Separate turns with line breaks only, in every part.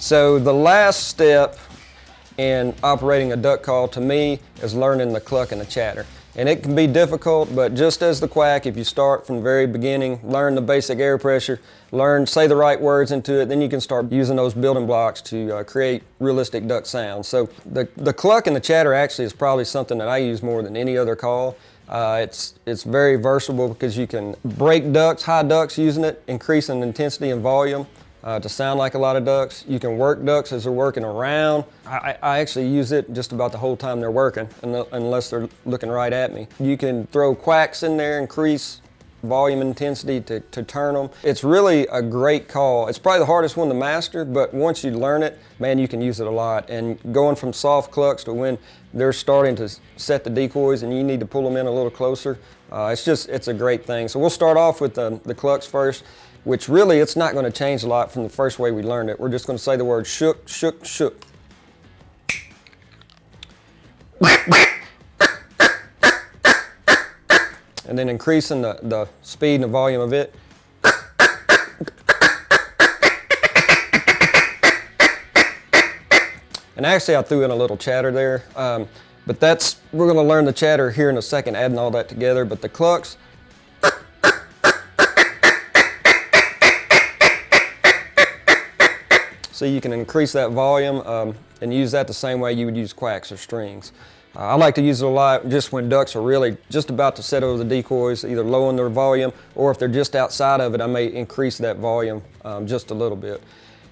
So the last step in operating a duck call to me is learning the cluck and the chatter. And it can be difficult, but just as the quack, if you start from the very beginning, learn the basic air pressure, say the right words into it, then you can start using those building blocks to create realistic duck sounds. So the cluck and the chatter actually is probably something that I use more than any other call. It's very versatile because you can break ducks, high ducks using it, increasing intensity and volume to sound like a lot of ducks. You can work ducks as they're working around. I actually use it just about the whole time they're working, unless they're looking right at me. You can throw quacks in there, increase volume and intensity to turn them. It's really a great call. It's probably the hardest one to master, but once you learn it, man, you can use it a lot. And going from soft clucks to when they're starting to set the decoys and you need to pull them in a little closer, it's a great thing. So we'll start off with the clucks first, which really it's not going to change a lot from the first way we learned it. We're just going to say the word shook, shook, shook. And then increasing the speed and the volume of it. And actually I threw in a little chatter there, but we're going to learn the chatter here in a second, adding all that together. But the clucks, so you can increase that volume and use that the same way you would use quacks or strings. I like to use it a lot just when ducks are really just about to set over the decoys, either lowering their volume, or if they're just outside of it, I may increase that volume just a little bit.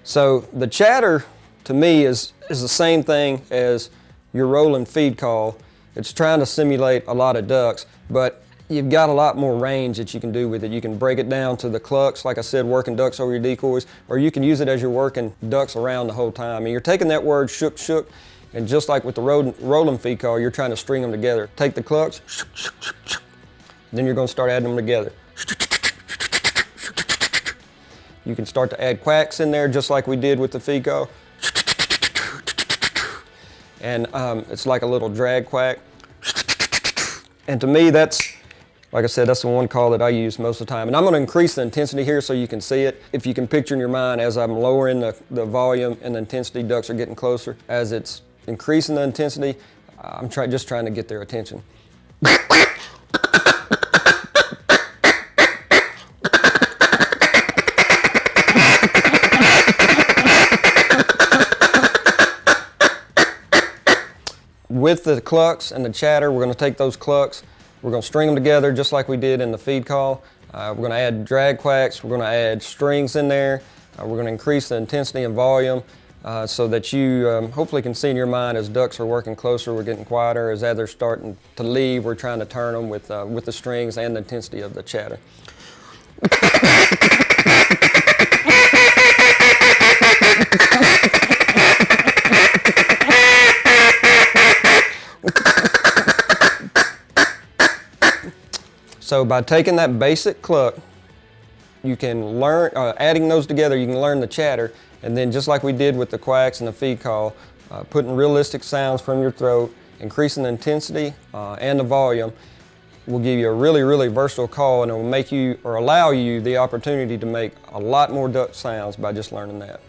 So the chatter, to me, is the same thing as your roll and feed call. It's trying to simulate a lot of ducks, but you've got a lot more range that you can do with it. You can break it down to the clucks, like I said, working ducks over your decoys, or you can use it as you're working ducks around the whole time. And you're taking that word shook, shook, and just like with the roll and feed call, you're trying to string them together. Take the clucks, shook, shook, shook, shook. Then you're going to start adding them together. You can start to add quacks in there just like we did with the feed call. And it's like a little drag quack. And to me, like I said, that's the one call that I use most of the time. And I'm going to increase the intensity here so you can see it. If you can picture in your mind, as I'm lowering the volume and the intensity, ducks are getting closer. As it's increasing the intensity, I'm just trying to get their attention. With the clucks and the chatter, we're going to take those clucks, we're going to string them together just like we did in the feed call. We're going to add drag quacks, we're going to add strings in there, we're going to increase the intensity and volume so that you hopefully can see in your mind as ducks are working closer, we're getting quieter. As they're starting to leave, we're trying to turn them with the strings and the intensity of the chatter. So by taking that basic cluck, you can learn, adding those together, you can learn the chatter, and then just like we did with the quacks and the feed call, putting realistic sounds from your throat, increasing the intensity and the volume will give you a really, really versatile call, and it will make you, or allow you, the opportunity to make a lot more duck sounds by just learning that.